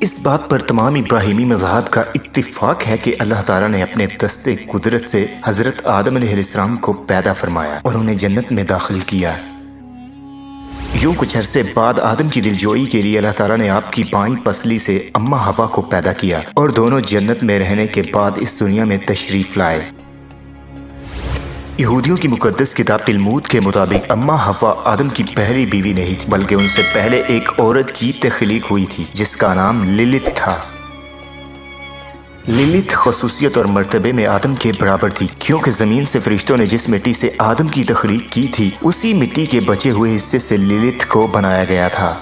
اس بات پر تمام ابراہیمی مذاہب کا اتفاق ہے کہ اللہ تعالیٰ نے اپنے دست قدرت سے حضرت آدم علیہ السلام کو پیدا فرمایا اور انہیں جنت میں داخل کیا۔ یوں کچھ عرصے بعد آدم کی دلجوئی کے لیے اللہ تعالیٰ نے آپ کی بائیں پسلی سے اماں حوا کو پیدا کیا اور دونوں جنت میں رہنے کے بعد اس دنیا میں تشریف لائے۔ یہودیوں کی مقدس کتاب تلمود کے مطابق اماں حوا آدم کی پہلی بیوی نہیں تھی، بلکہ ان سے پہلے ایک عورت کی تخلیق ہوئی تھی جس کا نام للت تھا۔ للت خصوصیت اور مرتبے میں آدم کے برابر تھی، کیونکہ زمین سے فرشتوں نے جس مٹی سے آدم کی تخلیق کی تھی اسی مٹی کے بچے ہوئے حصے سے للت کو بنایا گیا تھا۔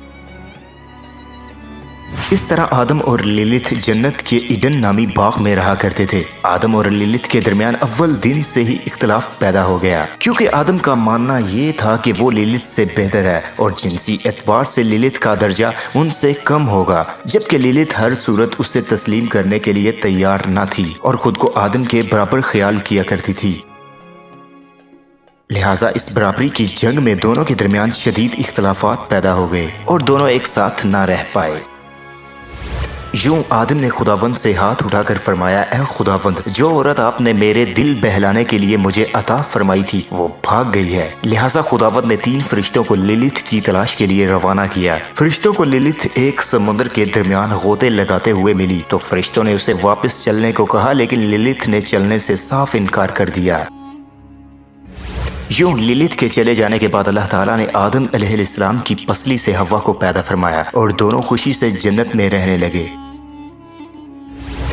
اس طرح آدم اور للت جنت کے ایڈن نامی باغ میں رہا کرتے تھے۔ آدم اور للت کے درمیان اول دن سے ہی اختلاف پیدا ہو گیا، کیونکہ آدم کا ماننا یہ تھا کہ وہ للت سے بہتر ہے اور جنسی اعتبار سے للت کا درجہ ان سے کم ہوگا، جبکہ للت ہر صورت اسے تسلیم کرنے کے لیے تیار نہ تھی اور خود کو آدم کے برابر خیال کیا کرتی تھی۔ لہٰذا اس برابری کی جنگ میں دونوں کے درمیان شدید اختلافات پیدا ہو گئے اور دونوں ایک ساتھ نہ رہ پائے۔ یوں آدم نے خداوند سے ہاتھ اٹھا کر فرمایا، اے خداوند، جو عورت آپ نے میرے دل بہلانے کے لیے مجھے عطا فرمائی تھی وہ بھاگ گئی ہے۔ لہٰذا خداوند نے 3 فرشتوں کو للت کی تلاش کے لیے روانہ کیا۔ فرشتوں کو للت ایک سمندر کے درمیان غوطے لگاتے ہوئے ملی تو فرشتوں نے اسے واپس چلنے کو کہا، لیکن للت نے چلنے سے صاف انکار کر دیا۔ یوں للت کے چلے جانے کے بعد اللہ تعالیٰ نے آدم علیہ السلام کی پسلی سے حوا کو پیدا فرمایا اور دونوں خوشی سے جنت میں رہنے لگے۔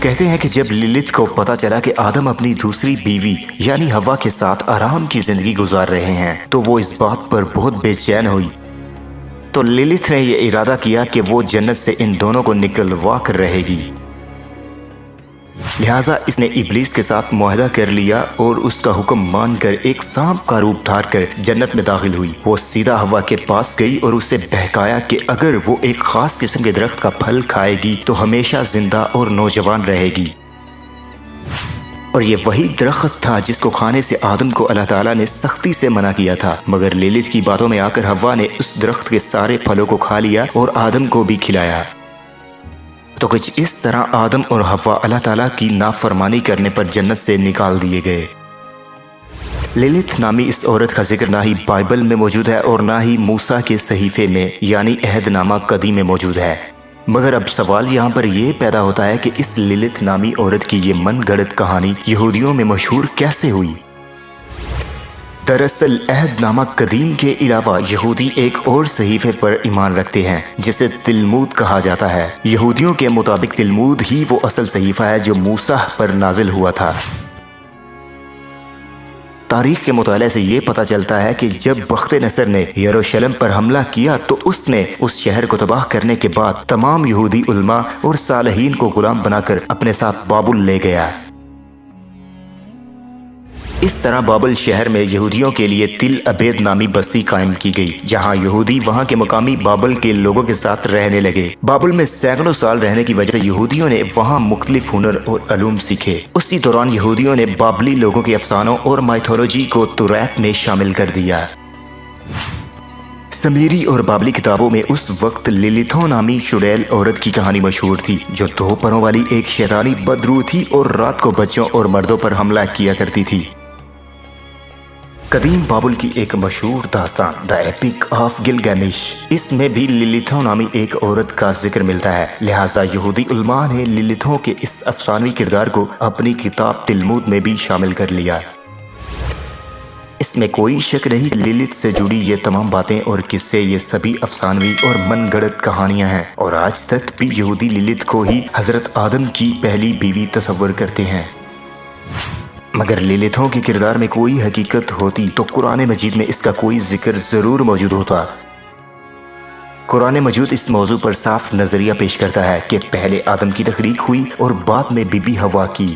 کہتے ہیں کہ جب للت کو پتا چلا کہ آدم اپنی دوسری بیوی یعنی حوا کے ساتھ آرام کی زندگی گزار رہے ہیں تو وہ اس بات پر بہت بے چین ہوئی، تو للت نے یہ ارادہ کیا کہ وہ جنت سے ان دونوں کو نکلوا کر رہے گی۔ لہٰذا اس نے ابلیس کے ساتھ معاہدہ کر لیا اور اس کا حکم مان کر ایک سانپ کا روپ دھار کر جنت میں داخل ہوئی۔ وہ سیدھا حوا کے پاس گئی اور اسے بہکایا کہ اگر وہ ایک خاص قسم کے درخت کا پھل کھائے گی تو ہمیشہ زندہ اور نوجوان رہے گی، اور یہ وہی درخت تھا جس کو کھانے سے آدم کو اللہ تعالیٰ نے سختی سے منع کیا تھا۔ مگر للت کی باتوں میں آ کر حوا نے اس درخت کے سارے پھلوں کو کھا لیا اور آدم کو بھی کھلایا۔ تو کچھ اس طرح آدم اور حوا اللہ تعالیٰ کی نافرمانی کرنے پر جنت سے نکال دیے گئے۔ للت نامی اس عورت کا ذکر نہ ہی بائبل میں موجود ہے اور نہ ہی موسیٰ کے صحیفے میں یعنی عہد نامہ قدیم میں موجود ہے۔ مگر اب سوال یہاں پر یہ پیدا ہوتا ہے کہ اس للت نامی عورت کی یہ من گڑت کہانی یہودیوں میں مشہور کیسے ہوئی؟ دراصل عہد نامہ قدیم کے علاوہ یہودی ایک اور صحیفے پر ایمان رکھتے ہیں جسے تلمود کہا جاتا ہے۔ یہودیوں کے مطابق تلمود ہی وہ اصل صحیفہ ہے جو موسیٰ پر نازل ہوا تھا۔ تاریخ کے مطالعے سے یہ پتہ چلتا ہے کہ جب بخت نصر نے یروشلم پر حملہ کیا تو اس نے اس شہر کو تباہ کرنے کے بعد تمام یہودی علماء اور صالحین کو غلام بنا کر اپنے ساتھ بابل لے گیا۔ اس طرح بابل شہر میں یہودیوں کے لیے تل عبید نامی بستی قائم کی گئی، جہاں یہودی وہاں کے مقامی بابل کے لوگوں کے ساتھ رہنے لگے۔ بابل میں سینکڑوں سال رہنے کی وجہ سے یہودیوں نے وہاں مختلف ہنر اور علوم سیکھے۔ اسی دوران یہودیوں نے بابلی لوگوں کے افسانوں اور مائتھولوجی کو توریت میں شامل کر دیا۔ سمیری اور بابلی کتابوں میں اس وقت للتھوں نامی چڑیل عورت کی کہانی مشہور تھی، جو 2 پروں والی ایک شیطانی بدروح تھی اور رات کو بچوں اور مردوں پر حملہ کیا کرتی تھی۔ قدیم بابل کی ایک مشہور داستان دا ایپک آف گلگیمش، اس میں بھی للتھوں نامی ایک عورت کا ذکر ملتا ہے۔ لہٰذا یہودی علماء نے للتھوں کے اس افسانوی کردار کو اپنی کتاب تلمود میں بھی شامل کر لیا۔ اس میں کوئی شک نہیں کہ للت سے جڑی یہ تمام باتیں اور قصے یہ سبھی افسانوی اور من گڑت کہانیاں ہیں، اور آج تک بھی یہودی للت کو ہی حضرت آدم کی پہلی بیوی تصور کرتے ہیں۔ مگر للتھوں کے کردار میں کوئی حقیقت ہوتی تو قرآن مجید میں اس کا کوئی ذکر ضرور موجود ہوتا۔ قرآن مجید اس موضوع پر صاف نظریہ پیش کرتا ہے کہ پہلے آدم کی تخلیق ہوئی اور بعد میں بی بی حوا کی۔